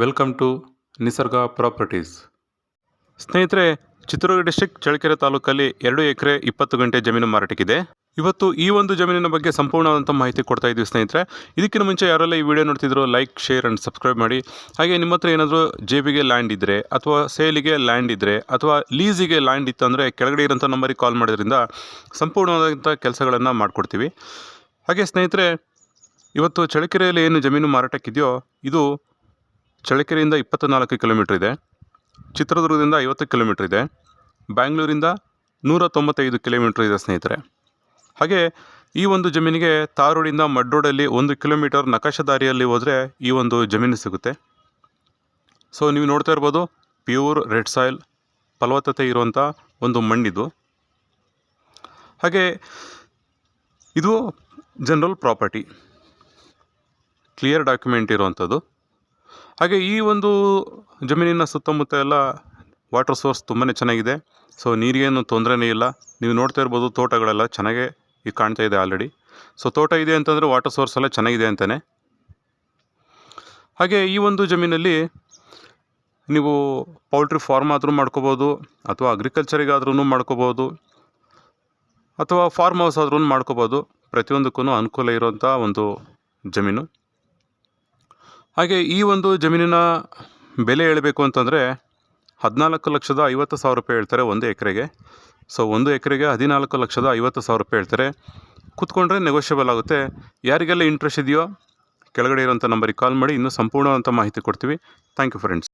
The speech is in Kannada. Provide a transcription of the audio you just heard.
ವೆಲ್ಕಮ್ ಟು ನಿಸರ್ಗ ಪ್ರಾಪರ್ಟೀಸ್. ಸ್ನೇಹಿತರೆ, ಚಿತ್ರದುರ್ಗ ಡಿಸ್ಟ್ರಿಕ್ಟ್ ಚಳ್ಳಕೆರೆ ತಾಲೂಕಲ್ಲಿ 2 ಎಕರೆ 20 ಗುಂಟೆ ಜಮೀನು ಮಾರಾಟಕ್ಕಿದೆ. ಇವತ್ತು ಈ ಒಂದು ಜಮೀನಿನ ಬಗ್ಗೆ ಸಂಪೂರ್ಣವಾದಂಥ ಮಾಹಿತಿ ಕೊಡ್ತಾ ಇದ್ದೀವಿ ಸ್ನೇಹಿತರೆ. ಇದಕ್ಕಿಂತ ಮುಂಚೆ ಯಾರೆಲ್ಲ ಈ ವಿಡಿಯೋ ನೋಡ್ತಿದ್ರು ಲೈಕ್, ಶೇರ್ ಆ್ಯಂಡ್ ಸಬ್ಸ್ಕ್ರೈಬ್ ಮಾಡಿ. ಹಾಗೆ ನಿಮ್ಮ ಹತ್ರ ಏನಾದರೂ ಜೇಬಿಗೆ ಲ್ಯಾಂಡ್ ಇದ್ದರೆ ಅಥವಾ ಸೇಲಿಗೆ ಲ್ಯಾಂಡ್ ಇದ್ದರೆ ಅಥವಾ ಲೀಸಿಗೆ ಲ್ಯಾಂಡ್ ಇತ್ತು ಅಂದರೆ ಕೆಳಗಡೆ ಇರೋಂಥ ನಂಬರಿಗೆ ಕಾಲ್ ಮಾಡೋದ್ರಿಂದ ಸಂಪೂರ್ಣವಾದಂಥ ಕೆಲಸಗಳನ್ನು ಮಾಡಿಕೊಡ್ತೀವಿ. ಹಾಗೆ ಸ್ನೇಹಿತರೆ, ಇವತ್ತು ಚಳ್ಳಕೆರೆಯಲ್ಲಿ ಏನು ಜಮೀನು ಮಾರಾಟಕ್ಕಿದೆಯೋ ಇದು ಚಳ್ಳಕೆರೆಯಿಂದ 24 ಕಿಲೋಮೀಟ್ರ್ ಇದೆ, ಚಿತ್ರದುರ್ಗದಿಂದ 50 ಕಿಲೋಮೀಟ್ರ್ ಇದೆ, ಬ್ಯಾಂಗ್ಳೂರಿಂದ 195 ಕಿಲೋಮೀಟ್ರ್ ಇದೆ ಸ್ನೇಹಿತರೆ. ಹಾಗೆ ಈ ಒಂದು ಜಮೀನಿಗೆ ತಾರ್ ರೋಡಿಂದ ಮಡ್ ರೋಡಲ್ಲಿ 1 ಕಿಲೋಮೀಟರ್ ನಕಾಶೆ ದಾರಿಯಲ್ಲಿ ಹೋದರೆ ಈ ಒಂದು ಜಮೀನು ಸಿಗುತ್ತೆ. ಸೊ ನೀವು ನೋಡ್ತಾ ಇರ್ಬೋದು, ಪ್ಯೂರ್ ರೆಡ್ ಸಾಯಿಲ್ ಫಲವತ್ತತೆ ಇರುವಂಥ ಒಂದು ಮಣ್ಣಿದು. ಹಾಗೆ ಇದು ಜನರಲ್ ಪ್ರಾಪರ್ಟಿ, ಕ್ಲಿಯರ್ ಡಾಕ್ಯುಮೆಂಟ್ ಇರುವಂಥದ್ದು. ಹಾಗೆ ಈ ಒಂದು ಜಮೀನಿನ ಸುತ್ತಮುತ್ತ ಎಲ್ಲ ವಾಟರ್ ಸೋರ್ಸ್ ತುಂಬಾ ಚೆನ್ನಾಗಿದೆ. ಸೊ ನೀರಿಗೇನು ತೊಂದರೆನೇ ಇಲ್ಲ. ನೀವು ನೋಡ್ತಾ ಇರ್ಬೋದು, ತೋಟಗಳೆಲ್ಲ ಚೆನ್ನಾಗೇ ಈಗ ಕಾಣ್ತಾ ಇದೆ ಆಲ್ರೆಡಿ. ಸೊ ತೋಟ ಇದೆ ಅಂತಂದರೆ ವಾಟರ್ ಸೋರ್ಸ್ ಎಲ್ಲ ಚೆನ್ನಾಗಿದೆ ಅಂತಲೇ. ಹಾಗೆ ಈ ಒಂದು ಜಮೀನಲ್ಲಿ ನೀವು ಪೌಲ್ಟ್ರಿ ಫಾರ್ಮ್ ಆದರೂ ಮಾಡ್ಕೋಬೋದು, ಅಥವಾ ಅಗ್ರಿಕಲ್ಚರಿಗಾದ್ರೂ ಮಾಡ್ಕೋಬೋದು, ಅಥವಾ ಫಾರ್ಮ್ ಹೌಸ್ ಆದ್ರೂ ಮಾಡ್ಕೋಬೋದು. ಪ್ರತಿಯೊಂದಕ್ಕೂ ಅನುಕೂಲ ಇರುವಂಥ ಒಂದು ಜಮೀನು. ಹಾಗೆ ಈ ಒಂದು ಜಮೀನಿನ ಬೆಲೆ ಹೇಳಬೇಕು ಅಂತಂದರೆ 14,50,000 ರೂಪಾಯಿ ಹೇಳ್ತಾರೆ 1 ಎಕರೆಗೆ. ಸೊ 1 ಎಕರೆಗೆ 14,50,000 ರೂಪಾಯಿ ಹೇಳ್ತಾರೆ. ಕೂತ್ಕೊಂಡ್ರೆ ನೆಗೋಷಿಯಬಲ್ ಆಗುತ್ತೆ. ಯಾರಿಗೆಲ್ಲ ಇಂಟ್ರೆಸ್ಟ್ ಇದೆಯೋ ಕೆಳಗಡೆ ಇರೋಂಥ ನಂಬರಿಗೆ ಕಾಲ್ ಮಾಡಿ, ಇನ್ನೂ ಸಂಪೂರ್ಣವಾದಂಥ ಮಾಹಿತಿ ಕೊಡ್ತೀವಿ. Thank you friends.